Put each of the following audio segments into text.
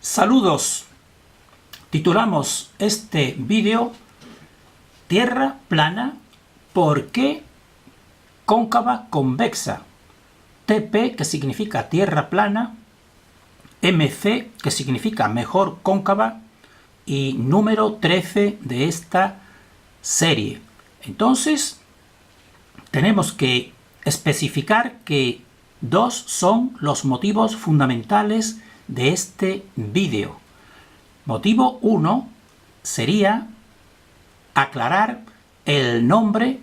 Saludos. Titulamos este vídeo Tierra plana, ¿por qué cóncava convexa? TP, que significa tierra plana, MC, que significa mejor cóncava, y número 13 de esta serie. Entonces, tenemos que especificar que dos son los motivos fundamentales de este vídeo. Motivo 1 sería aclarar el nombre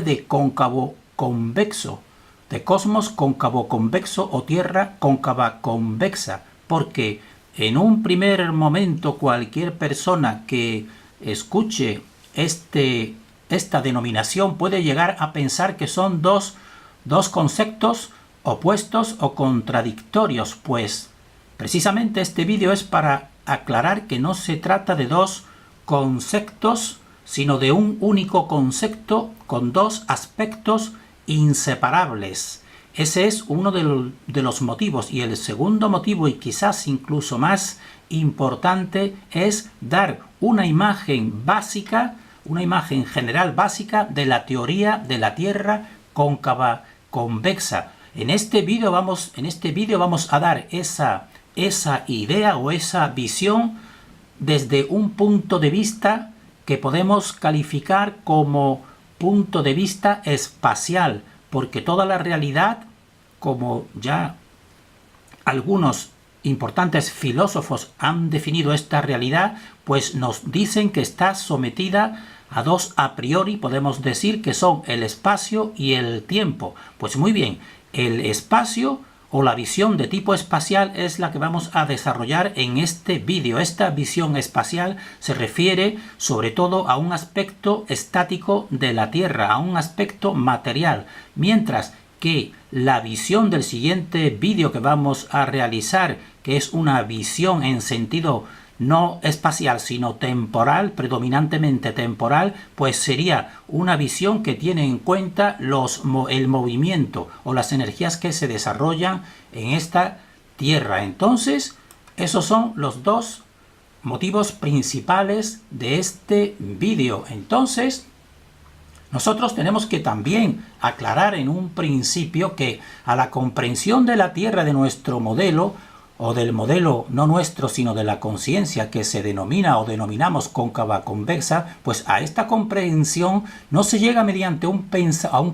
de cóncavo convexo, de cosmos cóncavo convexo o tierra cóncava convexa, porque en un primer momento cualquier persona que escuche esta denominación puede llegar a pensar que son dos conceptos opuestos o contradictorios, pues precisamente este vídeo es para aclarar que no se trata de dos conceptos, sino de un único concepto con dos aspectos inseparables. Ese es uno de los motivos. Y el segundo motivo, y quizás incluso más importante, es dar una imagen básica, una imagen general básica de la teoría de la Tierra cóncava convexa. En este vídeo vamos a dar esa idea o esa visión desde un punto de vista que podemos calificar como punto de vista espacial, porque toda la realidad, como ya algunos importantes filósofos han definido esta realidad, pues nos dicen que está sometida a dos a priori, podemos decir que son el espacio y el tiempo. Pues muy bien, el espacio o la visión de tipo espacial es la que vamos a desarrollar en este vídeo. Esta visión espacial se refiere sobre todo a un aspecto estático de la Tierra, a un aspecto material, mientras que la visión del siguiente vídeo que vamos a realizar, que es una visión en sentido no espacial sino temporal, predominantemente temporal, pues sería una visión que tiene en cuenta el movimiento o las energías que se desarrollan en esta Tierra. Entonces, esos son los dos motivos principales de este vídeo. Entonces, nosotros tenemos que también aclarar en un principio que a la comprensión de la Tierra de nuestro modelo, o del modelo no nuestro sino de la conciencia que se denomina o denominamos cóncava convexa, pues a esta comprensión no se llega mediante un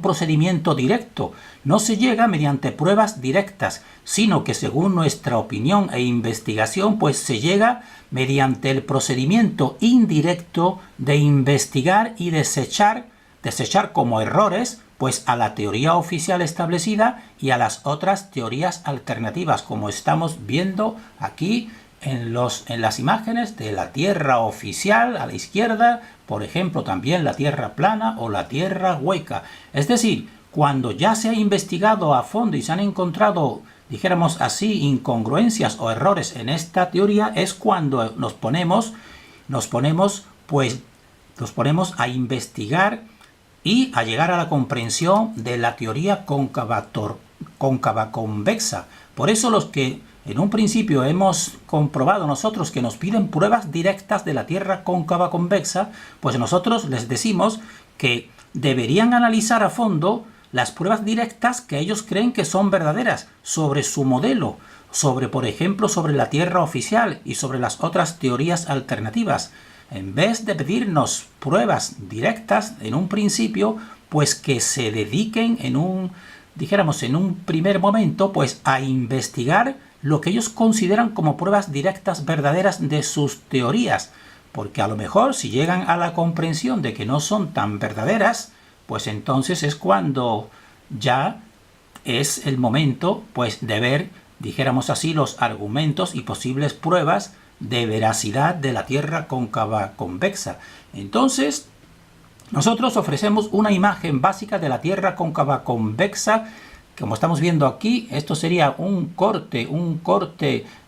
procedimiento directo, no se llega mediante pruebas directas, sino que según nuestra opinión e investigación, pues se llega mediante el procedimiento indirecto de investigar y desechar como errores pues a la teoría oficial establecida y a las otras teorías alternativas, como estamos viendo aquí en las imágenes de la Tierra oficial a la izquierda, por ejemplo también la Tierra plana o la Tierra hueca. Es decir, cuando ya se ha investigado a fondo y se han encontrado, dijéramos así, incongruencias o errores en esta teoría, es cuando nos ponemos a investigar y a llegar a la comprensión de la teoría cóncava convexa. Por eso los que en un principio hemos comprobado nosotros que nos piden pruebas directas de la Tierra cóncava convexa, pues nosotros les decimos que deberían analizar a fondo las pruebas directas que ellos creen que son verdaderas sobre su modelo, por ejemplo, sobre la Tierra oficial y sobre las otras teorías alternativas. En vez de pedirnos pruebas directas en un principio, pues que se dediquen en un primer momento, pues a investigar lo que ellos consideran como pruebas directas verdaderas de sus teorías. Porque a lo mejor si llegan a la comprensión de que no son tan verdaderas, pues entonces es cuando ya es el momento pues de ver, dijéramos así, los argumentos y posibles pruebas de veracidad de la Tierra cóncava convexa. Entonces, nosotros ofrecemos una imagen básica de la Tierra cóncava convexa. Como estamos viendo aquí, esto sería un corte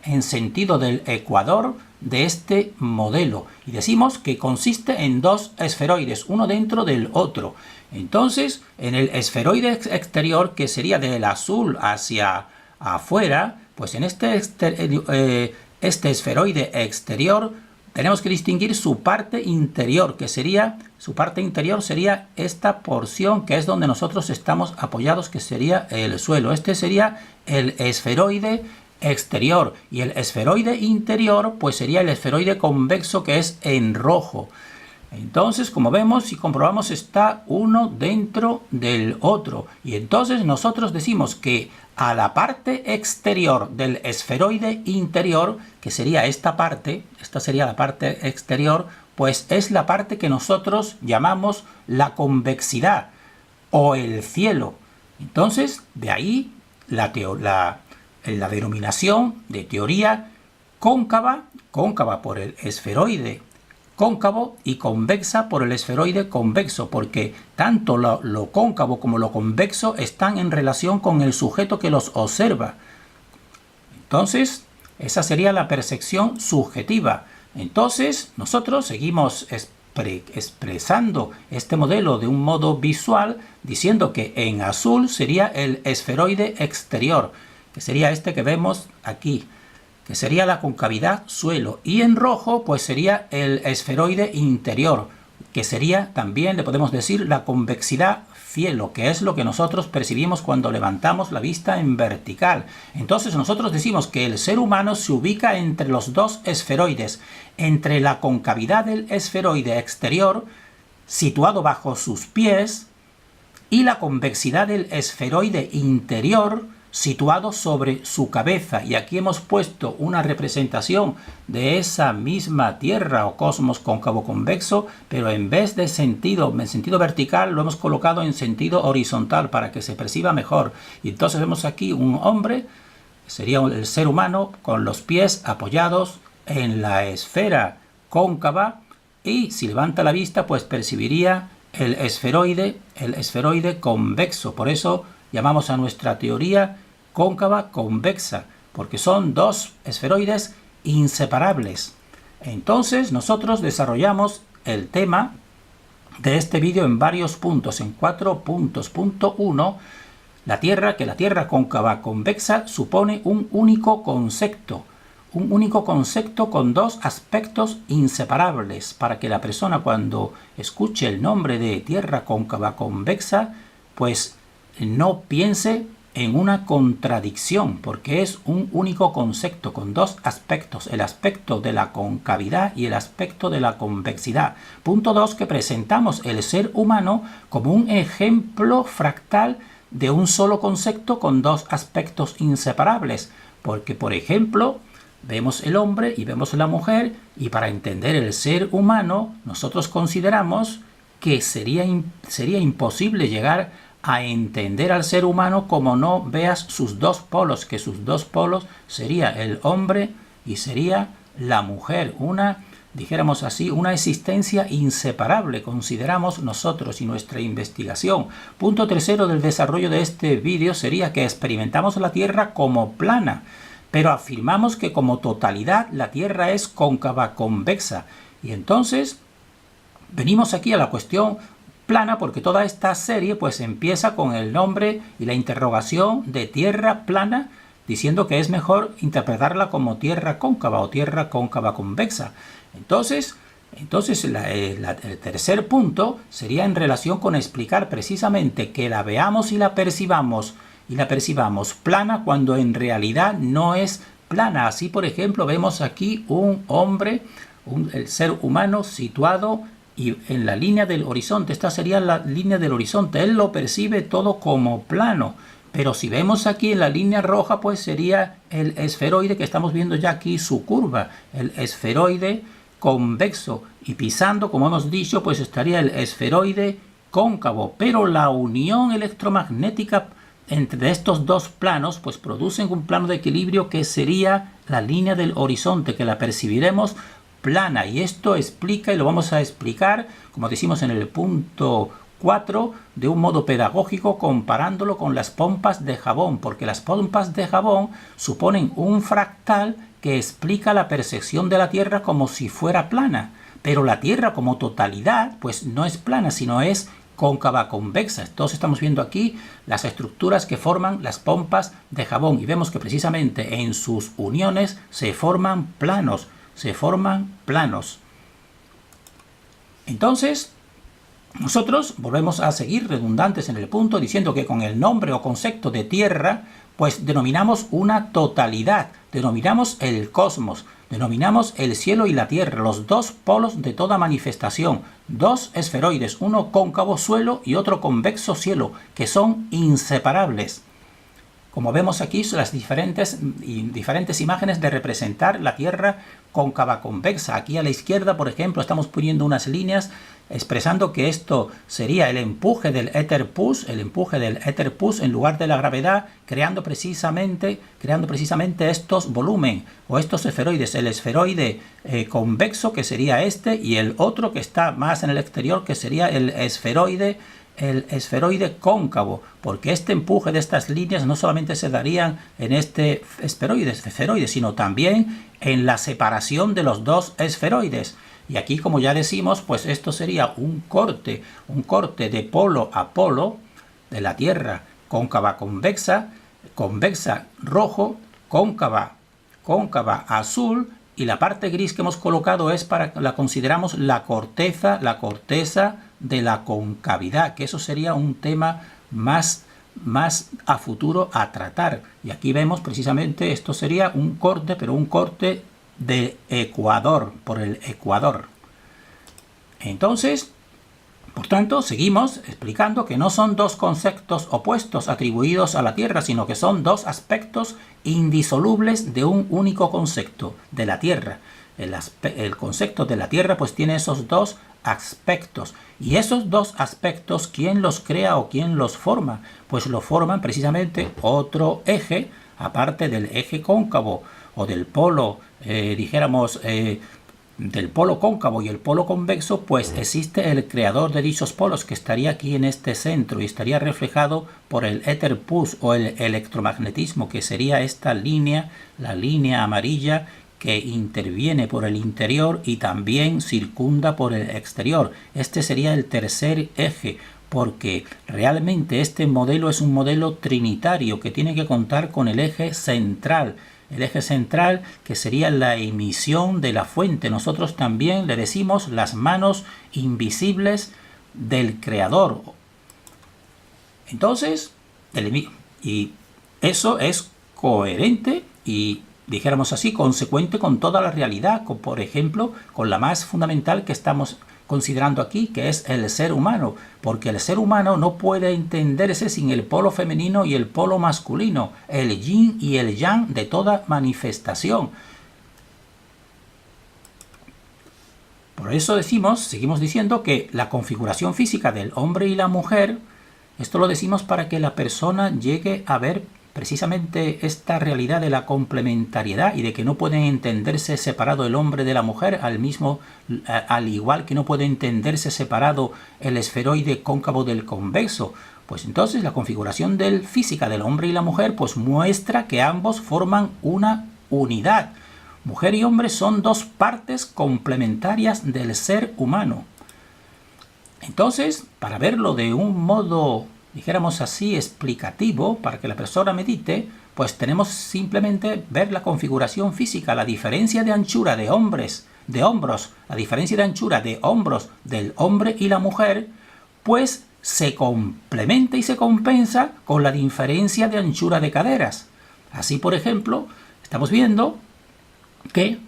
en sentido del ecuador de este modelo. Y decimos que consiste en dos esferoides, uno dentro del otro. Entonces, en el esferoide exterior, que sería del azul hacia afuera, pues en este este esferoide exterior, tenemos que distinguir su parte interior, su parte interior sería esta porción que es donde nosotros estamos apoyados, que sería el suelo. Este sería el esferoide exterior, y el esferoide interior pues sería el esferoide convexo, que es en rojo. Entonces, como vemos y comprobamos, está uno dentro del otro. Y entonces nosotros decimos que a la parte exterior del esferoide interior, que sería esta sería la parte exterior, pues es la parte que nosotros llamamos la convexidad o el cielo. Entonces, de ahí la denominación de teoría cóncava por el esferoide cóncavo y convexa por el esferoide convexo, porque tanto lo cóncavo como lo convexo están en relación con el sujeto que los observa. Entonces, esa sería la percepción subjetiva. Entonces, nosotros seguimos expresando este modelo de un modo visual, diciendo que en azul sería el esferoide exterior, que sería este que vemos aquí, que sería la concavidad suelo, y en rojo pues sería el esferoide interior, que sería también, le podemos decir, la convexidad cielo, que es lo que nosotros percibimos cuando levantamos la vista en vertical. Entonces nosotros decimos que el ser humano se ubica entre los dos esferoides, entre la concavidad del esferoide exterior, situado bajo sus pies, y la convexidad del esferoide interior, situado sobre su cabeza. Y aquí hemos puesto una representación de esa misma Tierra o cosmos cóncavo convexo, pero en vez de en sentido vertical lo hemos colocado en sentido horizontal para que se perciba mejor. Y entonces vemos aquí un hombre, sería el ser humano, con los pies apoyados en la esfera cóncava, y si levanta la vista pues percibiría el esferoide convexo. Por eso llamamos a nuestra teoría cóncava convexa, porque son dos esferoides inseparables. Entonces nosotros desarrollamos el tema de este vídeo en varios puntos, en 4 puntos. Punto 1, que la Tierra cóncava convexa supone un único concepto con dos aspectos inseparables, para que la persona, cuando escuche el nombre de Tierra cóncava convexa, pues no piense en una contradicción, porque es un único concepto con dos aspectos, el aspecto de la concavidad y el aspecto de la convexidad. Punto 2, que presentamos el ser humano como un ejemplo fractal de un solo concepto con dos aspectos inseparables, porque, por ejemplo, vemos el hombre y vemos la mujer, y para entender el ser humano nosotros consideramos que sería imposible llegar a entender al ser humano como no veas sus dos polos, que sus dos polos sería el hombre y sería la mujer, dijéramos así, una existencia inseparable, consideramos nosotros y nuestra investigación. Punto 3 del desarrollo de este vídeo sería que experimentamos la Tierra como plana, pero afirmamos que como totalidad la Tierra es cóncava convexa. Y entonces venimos aquí a la cuestión plana, porque toda esta serie pues empieza con el nombre y la interrogación de Tierra plana, diciendo que es mejor interpretarla como Tierra cóncava o Tierra cóncava convexa. Entonces el tercer punto sería en relación con explicar precisamente que la veamos y la percibamos plana cuando en realidad no es plana. Así, por ejemplo, vemos aquí un hombre, el ser humano situado y en la línea del horizonte. Esta sería la línea del horizonte. Él lo percibe todo como plano. Pero si vemos aquí en la línea roja, pues sería el esferoide, que estamos viendo ya aquí su curva, el esferoide convexo. Y pisando, como hemos dicho, pues estaría el esferoide cóncavo. Pero la unión electromagnética entre estos dos planos pues producen un plano de equilibrio que sería la línea del horizonte, que la percibiremos plana. Y esto explica, y lo vamos a explicar, como decimos en el punto 4, de un modo pedagógico, comparándolo con las pompas de jabón, porque las pompas de jabón suponen un fractal que explica la percepción de la Tierra como si fuera plana, pero la Tierra como totalidad pues no es plana, sino es cóncava convexa. Entonces estamos viendo aquí las estructuras que forman las pompas de jabón y vemos que precisamente en sus uniones se forman planos, Entonces, nosotros volvemos a seguir redundantes en el punto diciendo que con el nombre o concepto de tierra, pues denominamos una totalidad, denominamos el cosmos, denominamos el cielo y la tierra, los dos polos de toda manifestación, dos esferoides, uno cóncavo suelo y otro convexo cielo, que son inseparables. Como vemos aquí, son las diferentes imágenes de representar la Tierra cóncava convexa. Aquí a la izquierda, por ejemplo, estamos poniendo unas líneas expresando que esto sería el empuje del éter pus en lugar de la gravedad, creando precisamente estos volumen o estos esferoides, el esferoide convexo, que sería este, y el otro que está más en el exterior, que sería el esferoide cóncavo, porque este empuje de estas líneas no solamente se darían en este esferoide, sino también en la separación de los dos esferoides. Y aquí, como ya decimos, pues esto sería un corte de polo a polo de la Tierra cóncava convexa rojo, cóncava azul, y la parte gris que hemos colocado la consideramos la corteza de la concavidad, que eso sería un tema más a futuro a tratar. Y aquí vemos precisamente, esto sería un corte, pero un corte de ecuador, por el ecuador. Entonces, por tanto, seguimos explicando que no son dos conceptos opuestos atribuidos a la Tierra, sino que son dos aspectos indisolubles de un único concepto, de la Tierra. El concepto de la Tierra pues tiene esos dos aspectos. Y esos dos aspectos, ¿quién los crea o quién los forma? Pues lo forman precisamente otro eje, aparte del eje cóncavo o del polo, del polo cóncavo y el polo convexo, pues existe el creador de dichos polos, que estaría aquí en este centro y estaría reflejado por el éter pus o el electromagnetismo, que sería esta línea, la línea amarilla, que interviene por el interior y también circunda por el exterior. Este sería el tercer eje, porque realmente este modelo es un modelo trinitario que tiene que contar con el eje central. El eje central, que sería la emisión de la fuente. Nosotros también le decimos las manos invisibles del creador. Entonces, y eso es coherente y, dijéramos así, consecuente con toda la realidad, por ejemplo, con la más fundamental que estamos considerando aquí, que es el ser humano, porque el ser humano no puede entenderse sin el polo femenino y el polo masculino, el yin y el yang de toda manifestación. Por eso seguimos diciendo que la configuración física del hombre y la mujer, esto lo decimos para que la persona llegue a ver precisamente esta realidad de la complementariedad y de que no pueden entenderse separado el hombre de la mujer, al igual que no puede entenderse separado el esferoide cóncavo del convexo. Pues entonces la configuración física del hombre y la mujer pues muestra que ambos forman una unidad. Mujer y hombre son dos partes complementarias del ser humano. Entonces, para verlo de un modo, dijéramos así, explicativo, para que la persona medite, pues tenemos simplemente ver la configuración física, la diferencia de anchura de hombros, la diferencia de anchura de hombros del hombre y la mujer, pues se complementa y se compensa con la diferencia de anchura de caderas. Así, por ejemplo, estamos viendo que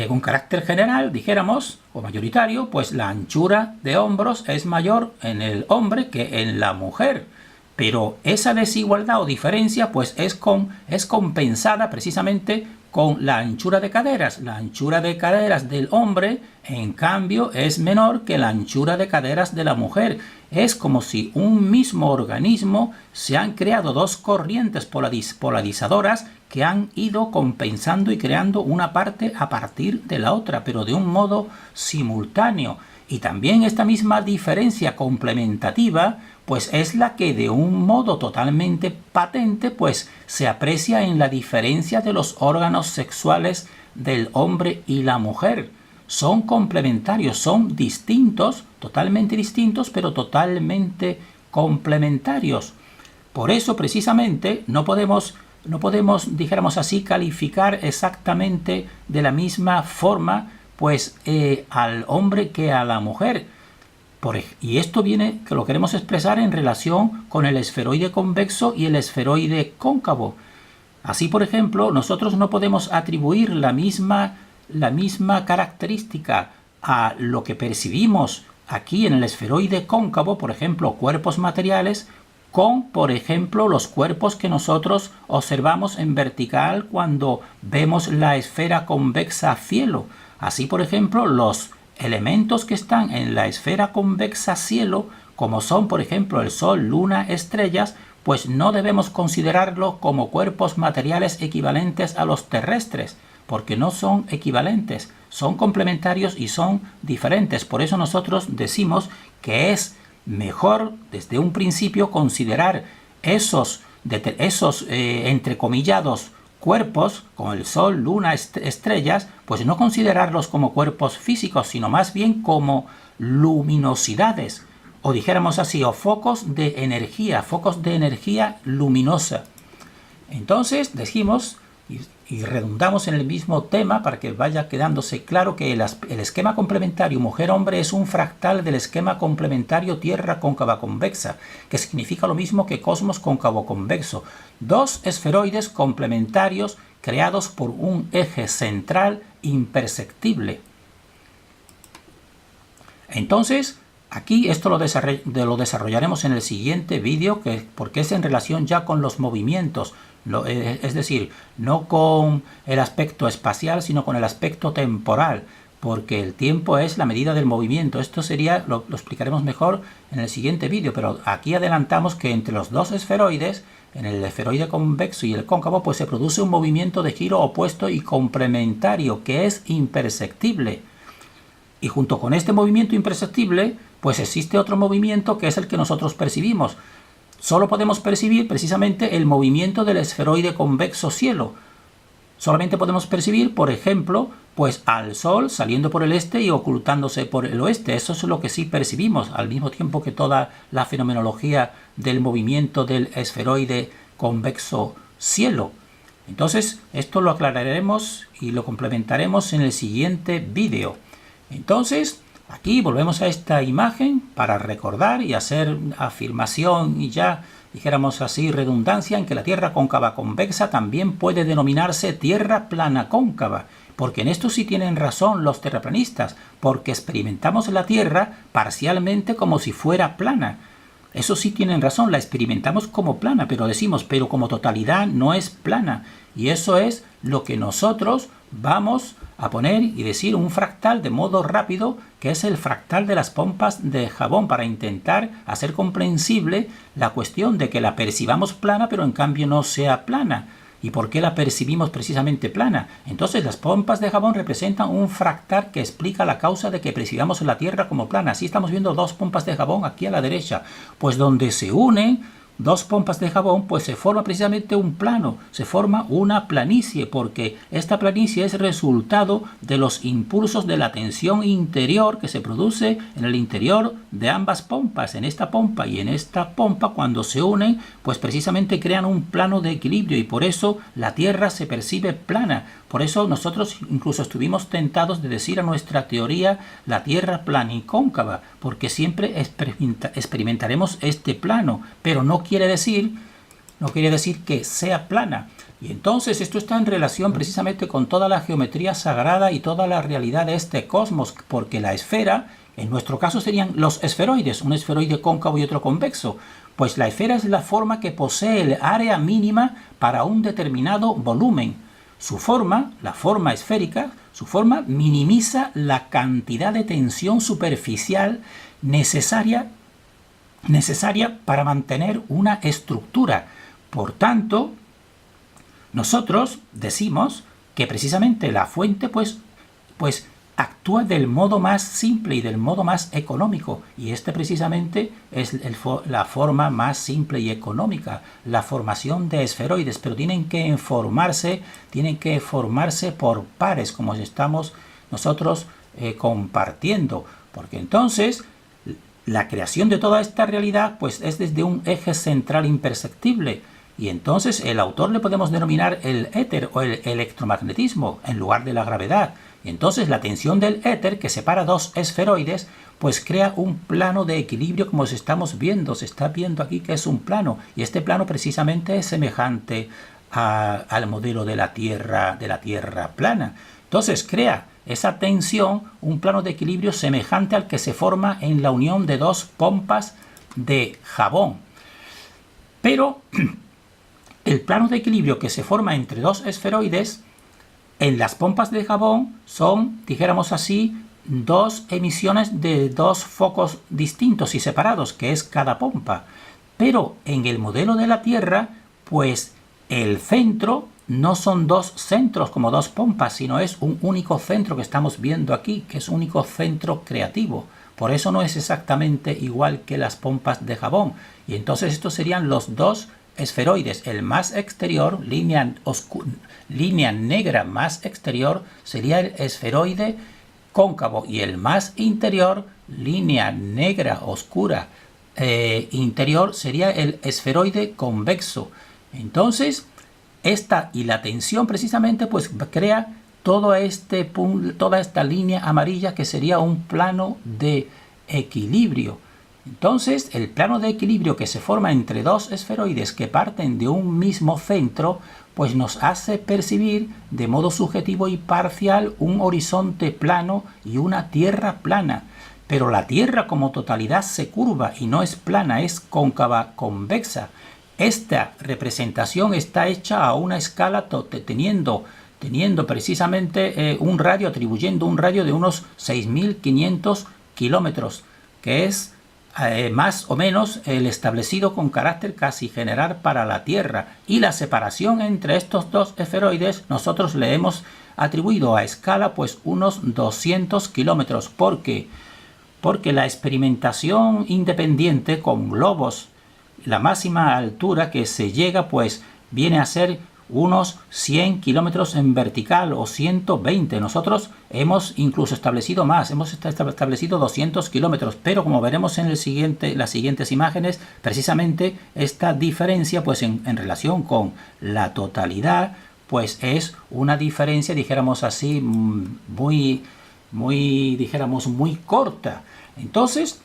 con carácter general, dijéramos, o mayoritario, pues la anchura de hombros es mayor en el hombre que en la mujer. Pero esa desigualdad o diferencia pues es compensada precisamente con la anchura de caderas. La anchura de caderas del hombre, en cambio, es menor que la anchura de caderas de la mujer. Es como si un mismo organismo se han creado dos corrientes polarizadoras que han ido compensando y creando una parte a partir de la otra, pero de un modo simultáneo. Y también esta misma diferencia complementativa pues es la que de un modo totalmente patente pues se aprecia en la diferencia de los órganos sexuales del hombre y la mujer. son complementarios, son distintos, totalmente distintos, pero totalmente complementarios. Por eso, precisamente, no podemos, dijéramos así, calificar exactamente de la misma forma, pues, al hombre que a la mujer. Y esto viene, que lo queremos expresar en relación con el esferoide convexo y el esferoide cóncavo. Así, por ejemplo, nosotros no podemos atribuir la misma característica a lo que percibimos aquí en el esferoide cóncavo, por ejemplo, cuerpos materiales, con, por ejemplo, los cuerpos que nosotros observamos en vertical cuando vemos la esfera convexa cielo. Así, por ejemplo, los elementos que están en la esfera convexa cielo, como son, por ejemplo, el Sol, Luna, estrellas, pues no debemos considerarlos como cuerpos materiales equivalentes a los terrestres, porque no son equivalentes, son complementarios y son diferentes. Por eso nosotros decimos que es mejor desde un principio considerar esos entrecomillados cuerpos, como el Sol, Luna, estrellas, pues no considerarlos como cuerpos físicos, sino más bien como luminosidades, o dijéramos así, o focos de energía luminosa. Entonces decimos y redundamos en el mismo tema para que vaya quedándose claro que el esquema complementario mujer-hombre es un fractal del esquema complementario tierra cóncava convexa, que significa lo mismo que cosmos cóncavo convexo. Dos esferoides complementarios creados por un eje central imperceptible. Entonces, aquí esto lo desarrollaremos en el siguiente vídeo, porque es en relación ya con los movimientos, es decir, no con el aspecto espacial, sino con el aspecto temporal, porque el tiempo es la medida del movimiento. Esto lo explicaremos mejor en el siguiente vídeo, pero aquí adelantamos que entre los dos esferoides, en el esferoide convexo y el cóncavo, pues se produce un movimiento de giro opuesto y complementario que es imperceptible. Y junto con este movimiento imperceptible, pues existe otro movimiento que es el que nosotros percibimos. Solo podemos percibir precisamente el movimiento del esferoide convexo cielo. Solamente podemos percibir, por ejemplo, pues al Sol saliendo por el este y ocultándose por el oeste. Eso es lo que sí percibimos, al mismo tiempo que toda la fenomenología del movimiento del esferoide convexo cielo. Entonces, esto lo aclararemos y lo complementaremos en el siguiente vídeo. Entonces, aquí volvemos a esta imagen para recordar y hacer afirmación y ya, dijéramos así, redundancia en que la Tierra cóncava convexa también puede denominarse Tierra plana cóncava, porque en esto sí tienen razón los terraplanistas, porque experimentamos la Tierra parcialmente como si fuera plana. Eso sí tienen razón, la experimentamos como plana, pero decimos, pero como totalidad no es plana. Y eso es lo que nosotros vamos a poner y decir un fractal de modo rápido, que es el fractal de las pompas de jabón, para intentar hacer comprensible la cuestión de que la percibamos plana, pero en cambio no sea plana. ¿Y por qué la percibimos precisamente plana? Entonces las pompas de jabón representan un fractal que explica la causa de que percibamos la Tierra como plana. Así estamos viendo dos pompas de jabón aquí a la derecha, pues donde se unen dos pompas de jabón, pues se forma precisamente un plano, se forma una planicie, porque esta planicie es resultado de los impulsos de la tensión interior que se produce en el interior de ambas pompas, en esta pompa y en esta pompa. Cuando se unen, pues precisamente crean un plano de equilibrio, y por eso la Tierra se percibe plana. Por eso nosotros incluso estuvimos tentados de decir a nuestra teoría la Tierra planicóncava, porque siempre experimentaremos este plano, pero no quiere decir que sea plana. Y entonces esto está en relación precisamente con toda la geometría sagrada y toda la realidad de este cosmos, porque la esfera, en nuestro caso serían los esferoides, un esferoide cóncavo y otro convexo. Pues la esfera es la forma que posee el área mínima para un determinado volumen. Su forma, la forma esférica, su forma minimiza la cantidad de tensión superficial necesaria para mantener una estructura. Por tanto, nosotros decimos que precisamente la fuente pues actúa del modo más simple y del modo más económico, y este precisamente es la forma más simple y económica, la formación de esferoides, pero tienen que formarse por pares, como estamos nosotros compartiendo, porque entonces la creación de toda esta realidad pues es desde un eje central imperceptible, y entonces el autor le podemos denominar el éter o el electromagnetismo en lugar de la gravedad. Y entonces la tensión del éter, que separa dos esferoides, pues crea un plano de equilibrio como se estamos viendo. Se está viendo aquí que es un plano, y este plano precisamente es semejante al modelo de la Tierra plana. Entonces crea esa tensión, un plano de equilibrio semejante al que se forma en la unión de dos pompas de jabón. Pero el plano de equilibrio que se forma entre dos esferoides en las pompas de jabón son, dijéramos así, dos emisiones de dos focos distintos y separados, que es cada pompa. Pero en el modelo de la Tierra, pues el centro no son dos centros como dos pompas, sino es un único centro que estamos viendo aquí, que es un único centro creativo. Por eso no es exactamente igual que las pompas de jabón. Y entonces estos serían los dos esferoides. El más exterior, línea negra más exterior, sería el esferoide cóncavo, y el más interior, línea negra oscura interior, sería el esferoide convexo. Entonces esta y la tensión precisamente pues crea toda esta línea amarilla, que sería un plano de equilibrio. Entonces el plano de equilibrio que se forma entre dos esferoides que parten de un mismo centro pues nos hace percibir de modo subjetivo y parcial un horizonte plano y una Tierra plana. Pero la Tierra como totalidad se curva y no es plana, es cóncava convexa. Esta representación está hecha a una escala teniendo precisamente atribuyendo un radio de unos 6.500 kilómetros, que es más o menos el establecido con carácter casi general para la Tierra. Y la separación entre estos dos esferoides nosotros le hemos atribuido a escala pues unos 200 kilómetros. ¿Por qué? Porque la experimentación independiente con globos, la máxima altura que se llega pues viene a ser unos 100 kilómetros en vertical o 120. Nosotros hemos incluso establecido más, hemos establecido 200 kilómetros, pero como veremos en las siguientes imágenes, precisamente esta diferencia pues en relación con la totalidad pues es una diferencia, dijéramos así, muy corta. Entonces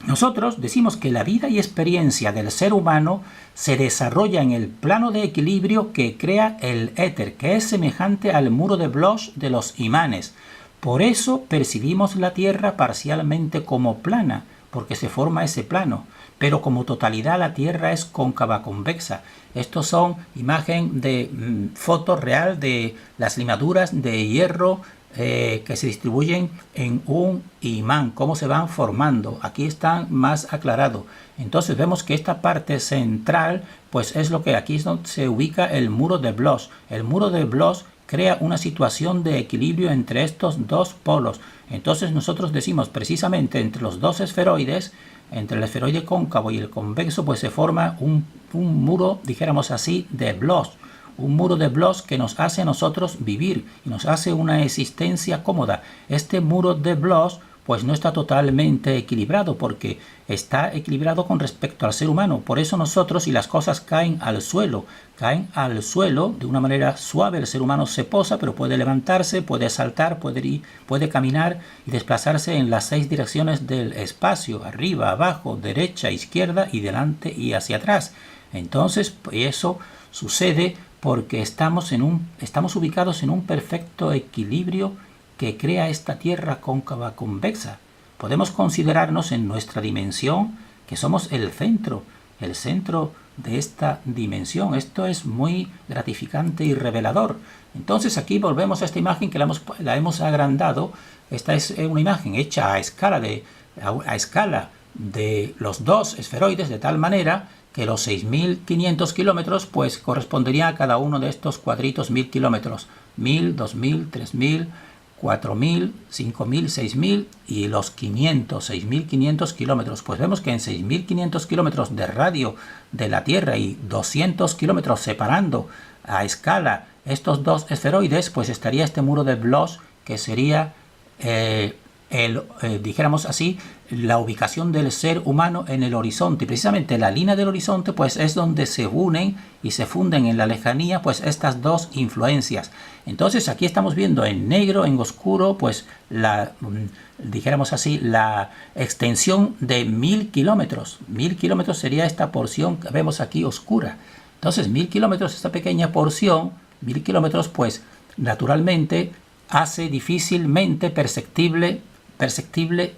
nosotros decimos que la vida y experiencia del ser humano se desarrolla en el plano de equilibrio que crea el éter, que es semejante al muro de Bloch de los imanes. Por eso percibimos la Tierra parcialmente como plana, porque se forma ese plano, pero como totalidad la Tierra es cóncava convexa. Estos son imagen de foto real de las limaduras de hierro que se distribuyen en un imán, cómo se van formando. Aquí están más aclarado. Entonces vemos que esta parte central pues es lo que aquí es donde se ubica el muro de Bloch. El muro de Bloch crea una situación de equilibrio entre estos dos polos. Entonces nosotros decimos precisamente entre los dos esferoides, entre el esferoide cóncavo y el convexo, pues se forma un muro, dijéramos así, de Bloch. Un muro de Bloch que nos hace a nosotros vivir y nos hace una existencia cómoda. Este muro de Bloch pues no está totalmente equilibrado, porque está equilibrado con respecto al ser humano. Por eso nosotros, si las cosas caen al suelo de una manera suave, el ser humano se posa, pero puede levantarse, puede saltar, puede caminar y desplazarse en las 6 direcciones del espacio: arriba, abajo, derecha, izquierda y delante y hacia atrás. Entonces eso sucede porque estamos ubicados en un perfecto equilibrio que crea esta Tierra cóncava convexa. Podemos considerarnos en nuestra dimensión que somos el centro de esta dimensión. Esto es muy gratificante y revelador. Entonces aquí volvemos a esta imagen que la hemos agrandado. Esta es una imagen hecha a escala de los dos esferoides, de tal manera que los 6.500 kilómetros pues correspondería a cada uno de estos cuadritos 1.000 kilómetros. 1.000, 2.000, 3.000, 4.000, 5.000, 6.000 y los 500, 6.500 kilómetros. Pues vemos que en 6.500 kilómetros de radio de la Tierra y 200 kilómetros separando a escala estos dos esferoides, pues estaría este muro de Bloch, que sería dijéramos así, la ubicación del ser humano en el horizonte. Y precisamente la línea del horizonte pues es donde se unen y se funden en la lejanía pues estas dos influencias. Entonces aquí estamos viendo en negro, en oscuro, pues dijéramos así, la extensión de 1000 kilómetros. 1000 kilómetros sería esta porción que vemos aquí oscura. Entonces 1000 kilómetros, esta pequeña porción, 1000 kilómetros, pues naturalmente hace difícilmente perceptible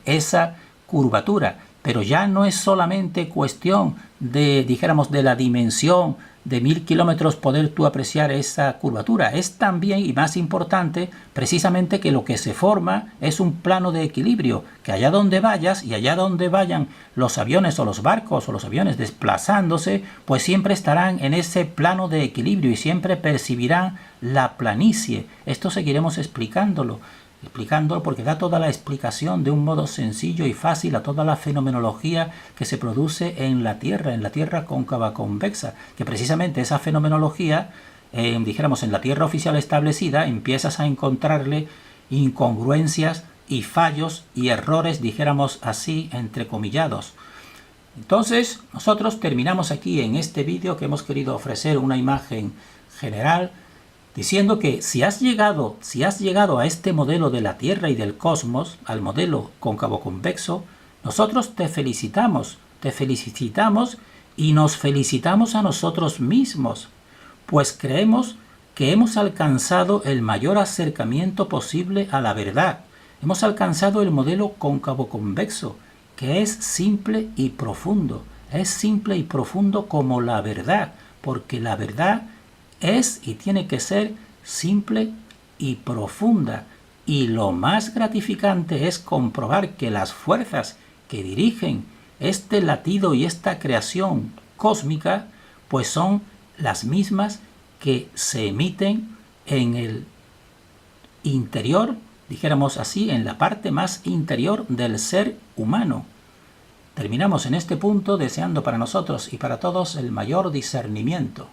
esa curvatura, pero ya no es solamente cuestión de, dijéramos, de la dimensión de 1000 kilómetros poder tú apreciar esa curvatura. Es también, y más importante, precisamente que lo que se forma es un plano de equilibrio, que allá donde vayas y allá donde vayan los aviones o los barcos o los aviones desplazándose, pues siempre estarán en ese plano de equilibrio y siempre percibirán la planicie. Esto seguiremos explicándolo porque da toda la explicación de un modo sencillo y fácil a toda la fenomenología que se produce en la Tierra cóncava convexa, que precisamente esa fenomenología, dijéramos en la Tierra oficial establecida, empiezas a encontrarle incongruencias y fallos y errores, dijéramos así, entrecomillados. Entonces, nosotros terminamos aquí en este vídeo que hemos querido ofrecer una imagen general, diciendo que si has llegado a este modelo de la Tierra y del cosmos, al modelo cóncavo convexo, nosotros te felicitamos y nos felicitamos a nosotros mismos, pues creemos que hemos alcanzado el mayor acercamiento posible a la verdad. Hemos alcanzado el modelo cóncavo convexo, que es simple y profundo. Es simple y profundo como la verdad, porque la verdad es y tiene que ser simple y profunda. Y lo más gratificante es comprobar que las fuerzas que dirigen este latido y esta creación cósmica, pues son las mismas que se emiten en el interior, dijéramos así, en la parte más interior del ser humano. Terminamos en este punto deseando para nosotros y para todos el mayor discernimiento.